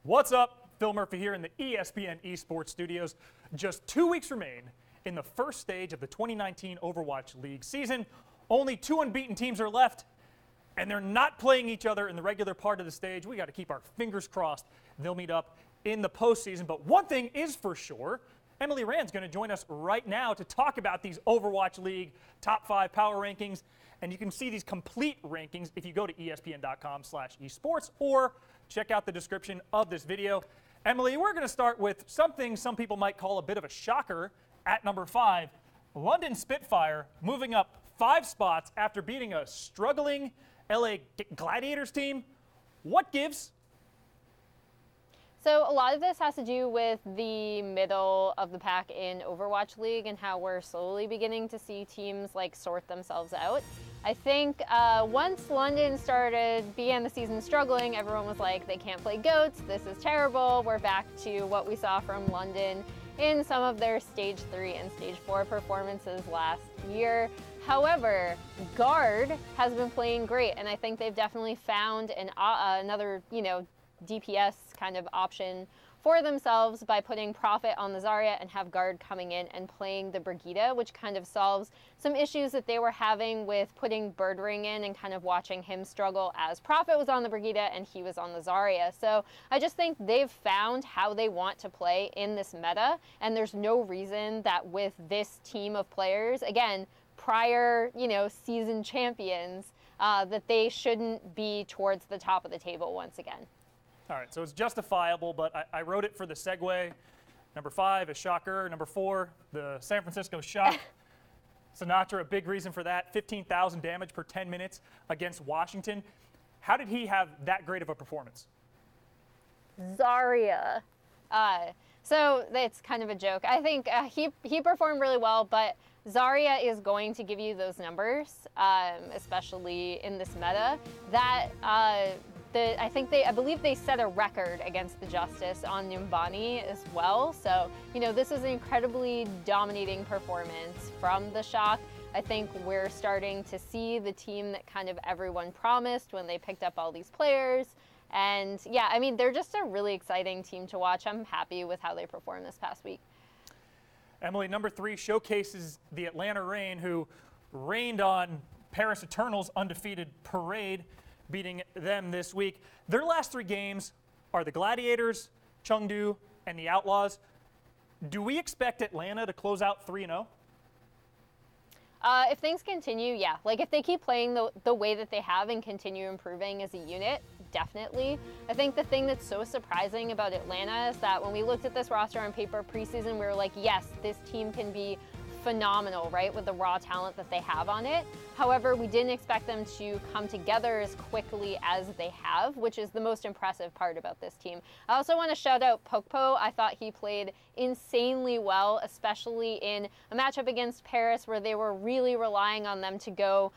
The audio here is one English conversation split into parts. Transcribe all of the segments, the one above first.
What's up? Phil Murphy here in the ESPN Esports studios. Just 2 weeks remain in the first stage of the 2019 Overwatch League season. Only 2 unbeaten teams are left, and they're not playing each other in the regular part of the stage. We got to keep our fingers crossed they'll meet up in the postseason. But one thing is for sure, Emily Rand's going to join us right now to talk about these Overwatch League top 5 power rankings. And you can see these complete rankings if you go to espn.com/esports or check out the description of this video. Emily, we're going to start with something some people might call a bit of a shocker at number 5. London Spitfire moving up 5 spots after beating a struggling LA Gladiators team. What gives? So a lot of this has to do with the middle of the pack in Overwatch League and how we're slowly beginning to see teams like sort themselves out. I think once London began the season struggling, everyone was like, they can't play GOATs, this is terrible. We're back to what we saw from London in some of their Stage 3 and Stage 4 performances last year. However, Guard has been playing great, and I think they've definitely found another, DPS kind of option for themselves by putting Prophet on the Zarya and have Guard coming in and playing the Brigitte, which kind of solves some issues that they were having with putting Birdring in and kind of watching him struggle as Prophet was on the Brigitte and he was on the Zarya. So I just think they've found how they want to play in this meta, and there's no reason that with this team of players, again, prior, season champions, that they shouldn't be towards the top of the table once again. All right, so it's justifiable, but I wrote it for the segue. Number 5, a shocker. Number 4, the San Francisco Shock. Sinatra, a big reason for that. 15,000 damage per 10 minutes against Washington. How did he have that great of a performance? Zarya. So it's kind of a joke. I think he performed really well, but Zarya is going to give you those numbers, especially in this meta. I believe they set a record against the Justice on Numbani as well. So, this is an incredibly dominating performance from the Shock. I think we're starting to see the team that kind of everyone promised when they picked up all these players. And yeah, they're just a really exciting team to watch. I'm happy with how they performed this past week. Emily, number 3 showcases the Atlanta Reign, who reigned on Paris Eternal's undefeated Parade, beating them this week. Their last 3 games are the Gladiators, Chengdu, and the Outlaws. Do we expect Atlanta to close out 3-0? If things continue, yeah. If they keep playing the way that they have and continue improving as a unit, definitely. I think the thing that's so surprising about Atlanta is that when we looked at this roster on paper preseason, we were like, yes, this team can be phenomenal, right, with the raw talent that they have on it. However, we didn't expect them to come together as quickly as they have, which is the most impressive part about this team. I also want to shout out Pokpo. I thought he played insanely well, especially in a matchup against Paris where they were really relying on them to go,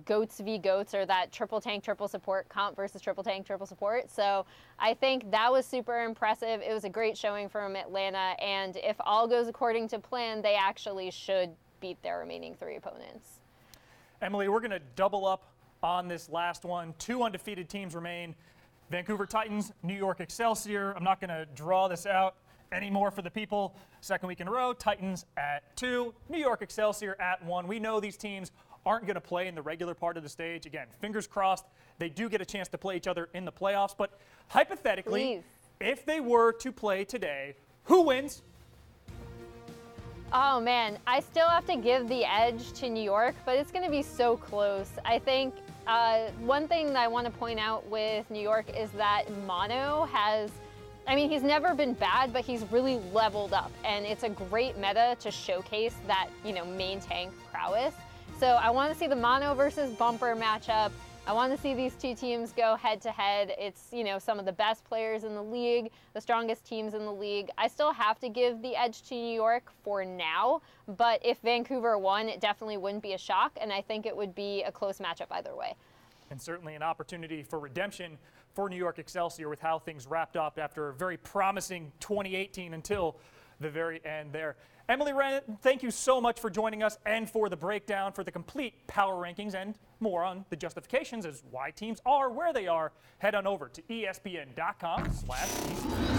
goats v goats, or that triple tank, triple support comp versus triple tank, triple support. So I think that was super impressive. It was a great showing from Atlanta, and if all goes according to plan, they actually should beat their remaining 3 opponents. Emily, we're going to double up on this last one. 2 undefeated teams remain. Vancouver Titans, New York Excelsior. I'm not going to draw this out anymore for the people. Second week in a row, Titans at 2, New York Excelsior at 1. We know these teams aren't going to play in the regular part of the stage. Again, fingers crossed, they do get a chance to play each other in the playoffs. But hypothetically, if they were to play today, who wins? Oh man, I still have to give the edge to New York, but it's going to be so close. I think one thing that I want to point out with New York is that Mono he's never been bad, but he's really leveled up, and it's a great meta to showcase that, main tank prowess. So I want to see the Mono versus Bumper matchup. I want to see these 2 teams go head-to-head. It's, some of the best players in the league, the strongest teams in the league. I still have to give the edge to New York for now, but if Vancouver won, it definitely wouldn't be a shock, and I think it would be a close matchup either way. And certainly an opportunity for redemption for New York Excelsior with how things wrapped up after a very promising 2018 until the very end there. Emily Wren, thank you so much for joining us and for the breakdown, for the complete power rankings and more on the justifications as why teams are where they are. Head on over to espn.com/esports.